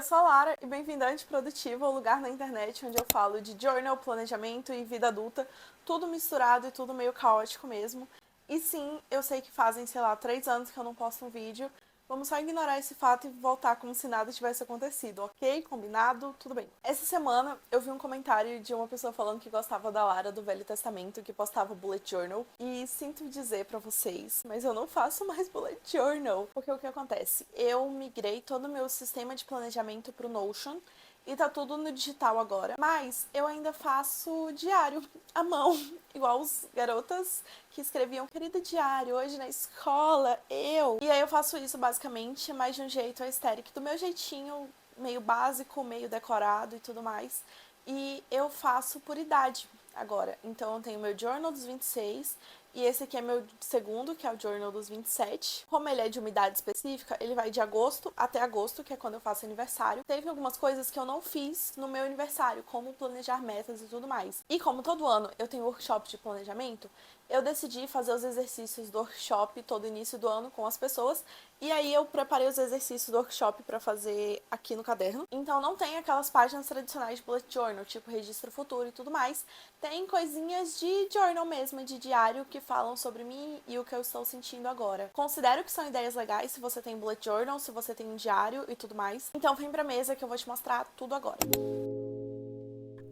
Eu sou a Lara e bem-vinda a Antiprodutivo, o lugar na internet onde eu falo de journal, planejamento e vida adulta, tudo misturado e tudo meio caótico mesmo. E sim, eu sei que fazem, 3 anos que eu não posto um vídeo. Vamos só ignorar esse fato e voltar como se nada tivesse acontecido, ok? Combinado? Tudo bem. Essa semana eu vi um comentário de uma pessoa falando que gostava da Lara do Velho Testamento, que postava bullet journal. E sinto dizer pra vocês, mas eu não faço mais bullet journal. Porque o que acontece? Eu migrei todo o meu sistema de planejamento pro Notion. E tá tudo no digital agora. Mas eu ainda faço diário à mão. Igual os garotas que escreviam, querida diário, hoje na escola, eu. E aí eu faço isso basicamente, mas de um jeito aesthetic, do meu jeitinho, meio básico, meio decorado e tudo mais. E eu faço por idade agora. Então eu tenho meu journal dos 26. E esse aqui é meu segundo, que é o Journal dos 27. Como ele é de uma idade específica, ele vai de agosto até agosto, que é quando eu faço aniversário. Teve algumas coisas que eu não fiz no meu aniversário, como planejar metas e tudo mais. E como todo ano eu tenho workshop de planejamento, eu decidi fazer os exercícios do workshop todo início do ano com as pessoas. E aí eu preparei os exercícios do workshop pra fazer aqui no caderno. Então não tem aquelas páginas tradicionais de bullet journal, tipo registro futuro e tudo mais. Tem coisinhas de journal mesmo, de diário, que falam sobre mim e o que eu estou sentindo agora. Considero que são ideias legais se você tem bullet journal, se você tem um diário e tudo mais. Então vem pra mesa que eu vou te mostrar tudo agora.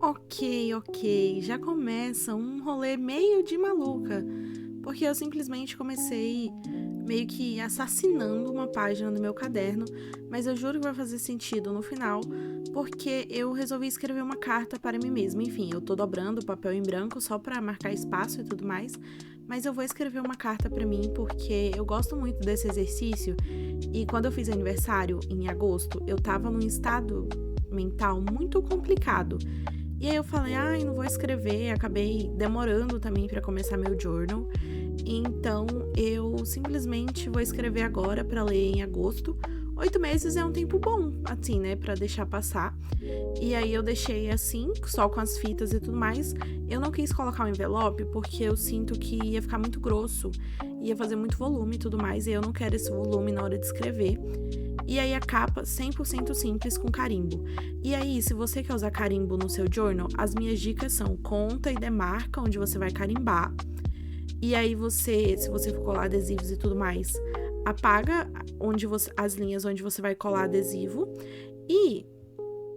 Ok, já começa um rolê meio de maluca, porque eu simplesmente comecei meio que assassinando uma página do meu caderno, mas eu juro que vai fazer sentido no final, porque eu resolvi escrever uma carta para mim mesma. Enfim, eu tô dobrando o papel em branco só para marcar espaço e tudo mais, mas eu vou escrever uma carta para mim porque eu gosto muito desse exercício e quando eu fiz aniversário, em agosto, eu tava num estado mental muito complicado. E aí eu falei, não vou escrever, acabei demorando também para começar meu journal. Então eu simplesmente vou escrever agora para ler em agosto. 8 meses é um tempo bom, assim, né, para deixar passar. E aí eu deixei assim, só com as fitas e tudo mais. Eu não quis colocar um envelope porque eu sinto que ia ficar muito grosso, ia fazer muito volume e tudo mais, e eu não quero esse volume na hora de escrever. E aí a capa 100% simples com carimbo. E aí, se você quer usar carimbo no seu journal, as minhas dicas são: conta e demarca onde você vai carimbar. E aí se você for colar adesivos e tudo mais, apaga as linhas onde você vai colar adesivo. E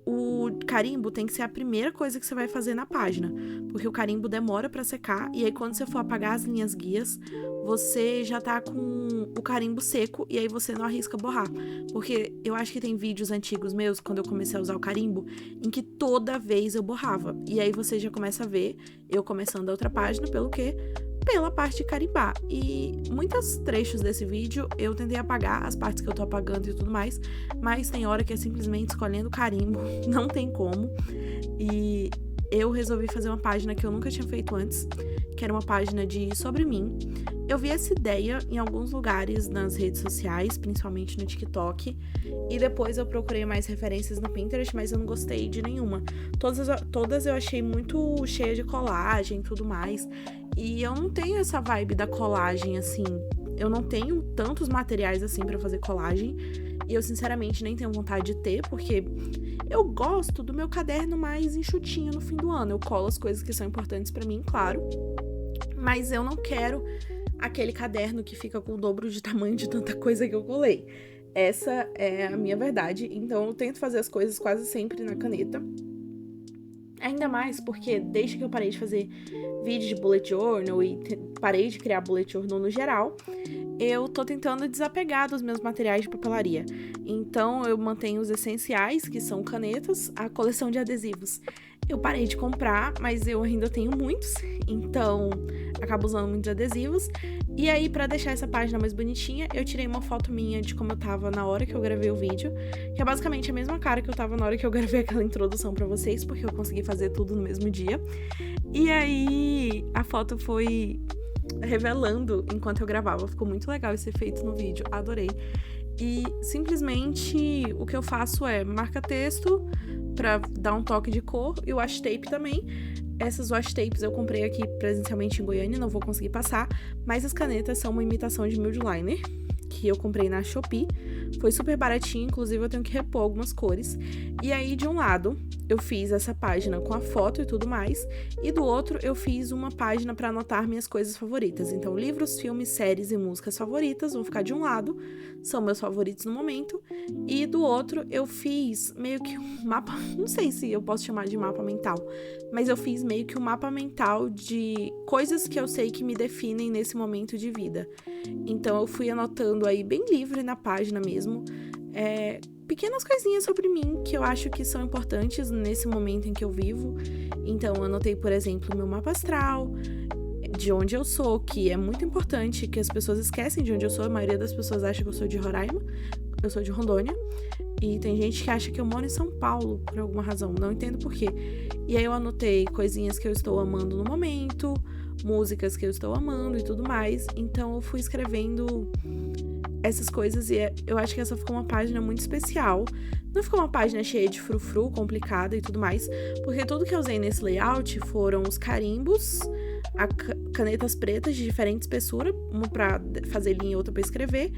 o carimbo tem que ser a primeira coisa que você vai fazer na página, porque o carimbo demora pra secar, e aí quando você for apagar as linhas guias, você já tá com o carimbo seco, e aí você não arrisca borrar. Porque eu acho que tem vídeos antigos meus, quando eu comecei a usar o carimbo, em que toda vez eu borrava. E aí você já começa a ver eu começando a outra página, pelo quê? Pela parte de carimbar. E muitos trechos desse vídeo eu tentei apagar, as partes que eu tô apagando e tudo mais, mas tem hora que é simplesmente escolhendo carimbo, não tem como. E eu resolvi fazer uma página que eu nunca tinha feito antes, que era uma página de sobre mim. Eu vi essa ideia em alguns lugares nas redes sociais, principalmente no TikTok, e depois eu procurei mais referências no Pinterest, mas eu não gostei de nenhuma. Todas eu achei muito cheia de colagem e tudo mais, e eu não tenho essa vibe da colagem, assim. Eu não tenho tantos materiais assim pra fazer colagem, e eu sinceramente nem tenho vontade de ter, porque eu gosto do meu caderno mais enxutinho no fim do ano. Eu colo as coisas que são importantes pra mim, claro, mas eu não quero aquele caderno que fica com o dobro de tamanho de tanta coisa que eu colei. Essa é a minha verdade, então eu tento fazer as coisas quase sempre na caneta. Ainda mais porque desde que eu parei de fazer vídeos de bullet journal e parei de criar bullet journal no geral, eu tô tentando desapegar dos meus materiais de papelaria. Então eu mantenho os essenciais, que são canetas, a coleção de adesivos. Eu parei de comprar, mas eu ainda tenho muitos, então acabo usando muitos adesivos. E aí, pra deixar essa página mais bonitinha, eu tirei uma foto minha de como eu tava na hora que eu gravei o vídeo, que é basicamente a mesma cara que eu tava na hora que eu gravei aquela introdução pra vocês, porque eu consegui fazer tudo no mesmo dia. E aí, a foto foi revelando enquanto eu gravava. Ficou muito legal esse efeito no vídeo, adorei. E simplesmente o que eu faço é marca texto pra dar um toque de cor e o washi tape também. Essas washi tapes eu comprei aqui presencialmente em Goiânia, não vou conseguir passar, mas as canetas são uma imitação de Mildliner, que eu comprei na Shopee, Foi super baratinho, inclusive eu tenho que repor algumas cores. E aí, de um lado, eu fiz essa página com a foto e tudo mais, e do outro eu fiz uma página para anotar minhas coisas favoritas. Então, livros, filmes, séries e músicas favoritas vão ficar de um lado, são meus favoritos no momento, e do outro eu fiz meio que um mapa, não sei se eu posso chamar de mapa mental, mas eu fiz meio que um mapa mental de coisas que eu sei que me definem nesse momento de vida. Então eu fui anotando aí bem livre na página mesmo, pequenas coisinhas sobre mim que eu acho que são importantes nesse momento em que eu vivo. Então eu anotei, por exemplo, meu mapa astral, de onde eu sou, que é muito importante, que as pessoas esquecem de onde eu sou. A maioria das pessoas acha que eu sou de Roraima, eu sou de Rondônia, e tem gente que acha que eu moro em São Paulo por alguma razão, não entendo por quê. E aí eu anotei coisinhas que eu estou amando no momento, músicas que eu estou amando e tudo mais. Então eu fui escrevendo essas coisas e eu acho que essa ficou uma página muito especial. Não ficou uma página cheia de frufru, complicada e tudo mais, porque tudo que eu usei nesse layout foram os carimbos, canetas pretas de diferente espessura, uma pra fazer linha e outra pra escrever,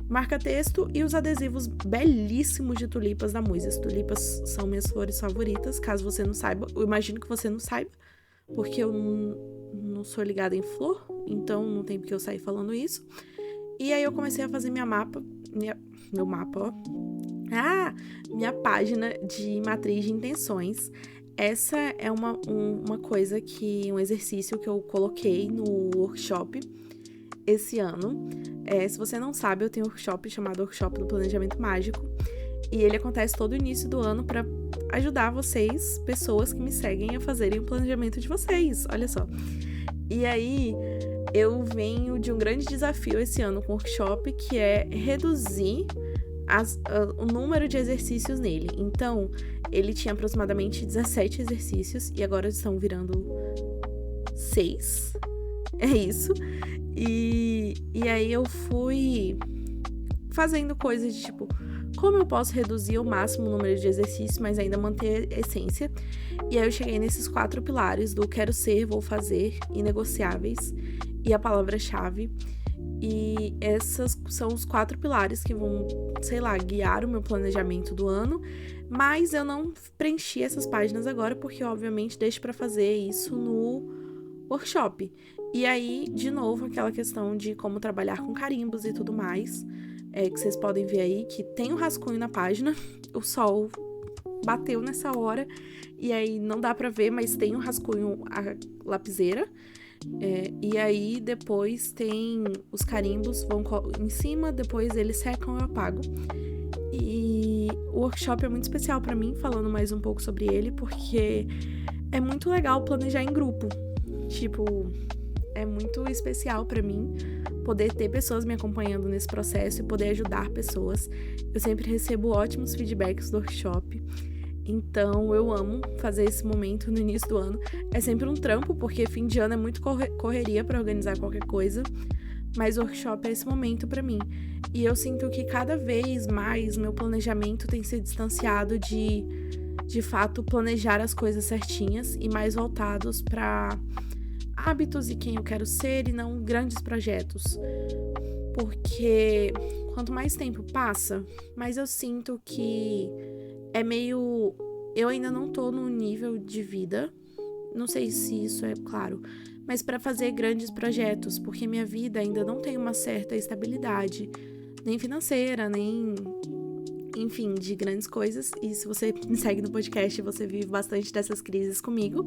marca-texto e os adesivos belíssimos de tulipas da Muise. As tulipas são minhas flores favoritas, caso você não saiba. Eu imagino que você não saiba, porque eu não sou ligada em flor, então não tem porque eu sair falando isso. E aí eu comecei a fazer minha página de matriz de intenções. Essa é uma coisa um exercício que eu coloquei no workshop esse ano. Se você não sabe, eu tenho um workshop chamado Workshop do Planejamento Mágico. E ele acontece todo o início do ano para ajudar vocês, pessoas que me seguem, a fazerem o planejamento de vocês. Olha só. E aí, eu venho de um grande desafio esse ano com o workshop, que é reduzir o número de exercícios nele. Então, ele tinha aproximadamente 17 exercícios e agora estão virando 6. É isso. E aí eu fui fazendo coisas de tipo, como eu posso reduzir ao máximo o número de exercícios, mas ainda manter a essência. E aí eu cheguei nesses 4 pilares do quero ser, vou fazer, inegociáveis e a palavra-chave. E esses são os 4 pilares que vão, sei lá, guiar o meu planejamento do ano. Mas eu não preenchi essas páginas agora, porque obviamente deixo pra fazer isso no workshop. E aí, de novo, aquela questão de como trabalhar com carimbos e tudo mais, que vocês podem ver aí, que tem um rascunho na página. O sol bateu nessa hora, e aí não dá pra ver, mas tem um rascunho, a lapiseira. E aí depois tem os carimbos, vão em cima, depois eles secam e eu apago. E o workshop é muito especial pra mim, falando mais um pouco sobre ele, porque é muito legal planejar em grupo. Tipo, é muito especial pra mim poder ter pessoas me acompanhando nesse processo e poder ajudar pessoas. Eu sempre recebo ótimos feedbacks do workshop. Então, eu amo fazer esse momento no início do ano. É sempre um trampo, porque fim de ano é muito correria pra organizar qualquer coisa. Mas o workshop é esse momento pra mim. E eu sinto que cada vez mais meu planejamento tem se distanciado de fato, planejar as coisas certinhas e mais voltados pra hábitos e quem eu quero ser e não grandes projetos. Porque quanto mais tempo passa, mais eu sinto que é meio... Eu ainda não tô no nível de vida, não sei se isso é claro, mas para fazer grandes projetos, porque minha vida ainda não tem uma certa estabilidade, nem financeira, nem... enfim, de grandes coisas. E se você me segue no podcast, você vive bastante dessas crises comigo.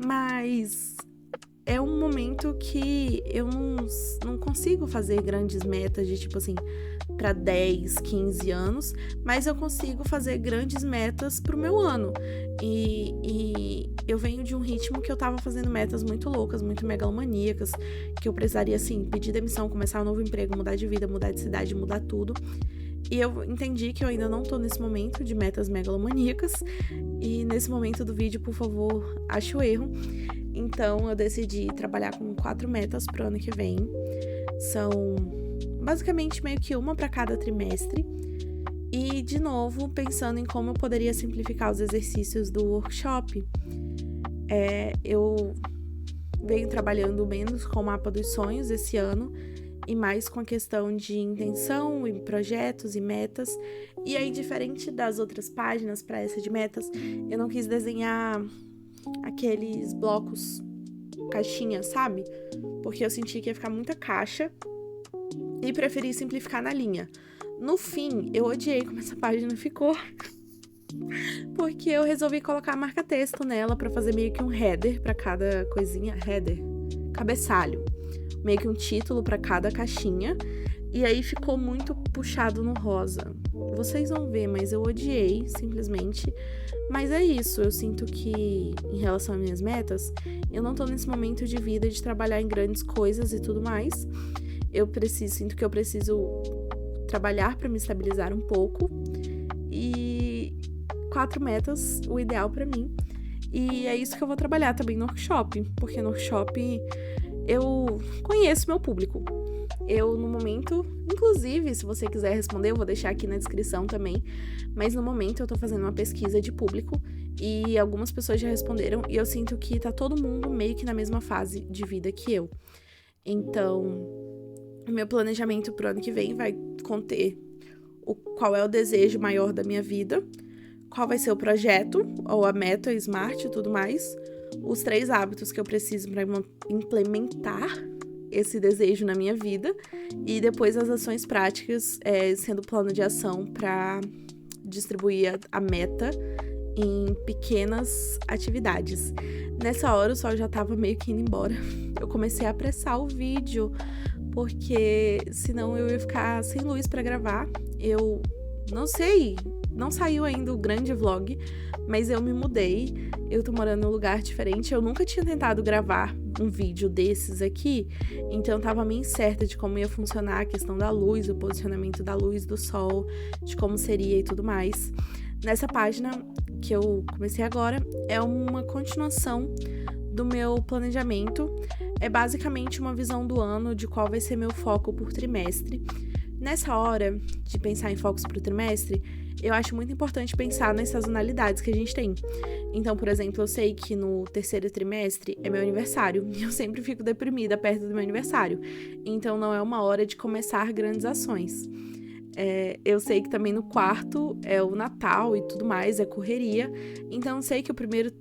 Mas é um momento que eu não consigo fazer grandes metas de tipo assim, para 10, 15 anos, mas eu consigo fazer grandes metas pro meu ano. E eu venho de um ritmo que eu tava fazendo metas muito loucas, muito megalomaníacas, que eu precisaria, assim, pedir demissão, começar um novo emprego, mudar de vida, mudar de cidade, mudar tudo. E eu entendi que eu ainda não tô nesse momento de metas megalomaníacas. E nesse momento do vídeo, por favor, ache o erro. Então, eu decidi trabalhar com 4 metas pro ano que vem. São basicamente meio que uma para cada trimestre. E, de novo, pensando em como eu poderia simplificar os exercícios do workshop, eu venho trabalhando menos com o mapa dos sonhos esse ano e mais com a questão de intenção e projetos e metas. E aí, diferente das outras páginas para essa de metas, eu não quis desenhar aqueles blocos, caixinha, sabe? Porque eu senti que ia ficar muita caixa e preferi simplificar na linha. No fim, eu odiei como essa página ficou, porque eu resolvi colocar marca-texto nela pra fazer meio que um header pra cada coisinha. Header? Cabeçalho. Meio que um título pra cada caixinha. E aí ficou muito puxado no rosa. Vocês vão ver, mas eu odiei, simplesmente. Mas é isso, eu sinto que, em relação às minhas metas, eu não tô nesse momento de vida de trabalhar em grandes coisas e tudo mais. Sinto que eu preciso trabalhar pra me estabilizar um pouco. E 4 metas, o ideal pra mim. E é isso que eu vou trabalhar também no workshop, porque no workshop eu conheço meu público. Eu, no momento, inclusive, se você quiser responder, eu vou deixar aqui na descrição também, mas no momento eu tô fazendo uma pesquisa de público e algumas pessoas já responderam e eu sinto que tá todo mundo meio que na mesma fase de vida que eu. Então, o meu planejamento pro ano que vem vai conter qual é o desejo maior da minha vida, qual vai ser o projeto, ou a meta, SMART e tudo mais, os 3 hábitos que eu preciso para implementar esse desejo na minha vida, e depois as ações práticas, sendo plano de ação para distribuir a meta em pequenas atividades. Nessa hora o sol já tava meio que indo embora. Eu comecei a apressar o vídeo, porque senão eu ia ficar sem luz para gravar. Eu não sei, não saiu ainda o grande vlog, mas eu me mudei, eu tô morando em um lugar diferente, eu nunca tinha tentado gravar um vídeo desses aqui, então eu tava meio incerta de como ia funcionar a questão da luz, o posicionamento da luz, do sol, de como seria e tudo mais. Nessa página que eu comecei agora, é uma continuação do meu planejamento, é basicamente uma visão do ano de qual vai ser meu foco por trimestre. Nessa hora de pensar em focos para o trimestre, eu acho muito importante pensar nas sazonalidades que a gente tem. Então, por exemplo, eu sei que no 3º trimestre é meu aniversário e eu sempre fico deprimida perto do meu aniversário. Então, não é uma hora de começar grandes ações. Eu sei que também no 4º é o Natal e tudo mais, é correria. Então, eu sei que o 1º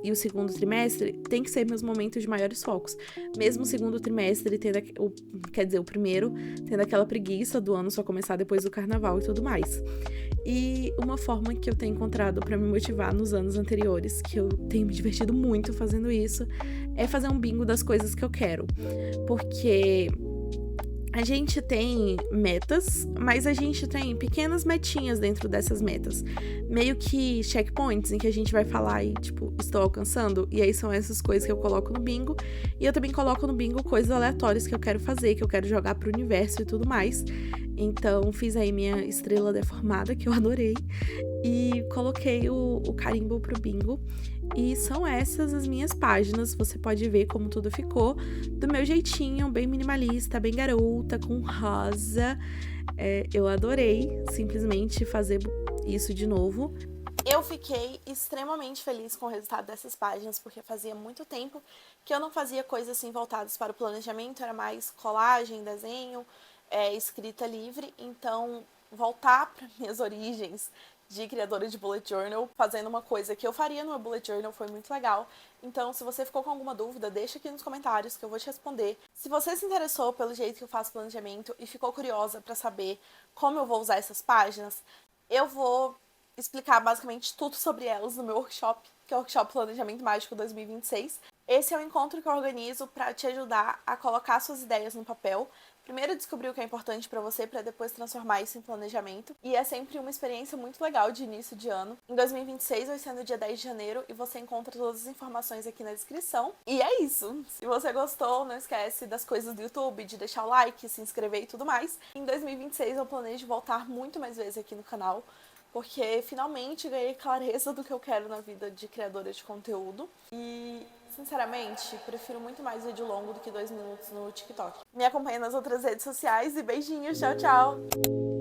e o 2º trimestre tem que ser meus momentos de maiores focos. Mesmo o 2º trimestre tendo, o 1º tendo aquela preguiça do ano só começar depois do carnaval e tudo mais. E uma forma que eu tenho encontrado para me motivar nos anos anteriores, que eu tenho me divertido muito fazendo isso, é fazer um bingo das coisas que eu quero. Porque a gente tem metas, mas a gente tem pequenas metinhas dentro dessas metas. Meio que checkpoints em que a gente vai falar e, tipo, estou alcançando. E aí são essas coisas que eu coloco no bingo. E eu também coloco no bingo coisas aleatórias que eu quero fazer, que eu quero jogar pro universo e tudo mais. Então, fiz aí minha estrela deformada, que eu adorei. E coloquei o carimbo pro bingo. E são essas as minhas páginas, você pode ver como tudo ficou, do meu jeitinho, bem minimalista, bem garota, com rosa. Eu adorei simplesmente fazer isso de novo. Eu fiquei extremamente feliz com o resultado dessas páginas, porque fazia muito tempo que eu não fazia coisas assim voltadas para o planejamento, era mais colagem, desenho, escrita livre. Então, voltar para minhas origens de criadora de bullet journal, fazendo uma coisa que eu faria no meu bullet journal, foi muito legal. Então, se você ficou com alguma dúvida, deixa aqui nos comentários que eu vou te responder. Se você se interessou pelo jeito que eu faço planejamento e ficou curiosa para saber como eu vou usar essas páginas, eu vou explicar basicamente tudo sobre elas no meu workshop, que é o Workshop Planejamento Mágico 2026. Esse é o encontro que eu organizo para te ajudar a colocar suas ideias no papel. Primeiro descobrir o que é importante para você, para depois transformar isso em planejamento. E é sempre uma experiência muito legal de início de ano. Em 2026 vai ser no dia 10 de janeiro e você encontra todas as informações aqui na descrição. E é isso! Se você gostou, não esquece das coisas do YouTube, de deixar o like, se inscrever e tudo mais. Em 2026 eu planejo voltar muito mais vezes aqui no canal, porque finalmente ganhei clareza do que eu quero na vida de criadora de conteúdo. E, sinceramente, prefiro muito mais vídeo longo do que 2 minutos no TikTok. Me acompanha nas outras redes sociais e beijinhos, tchau, tchau!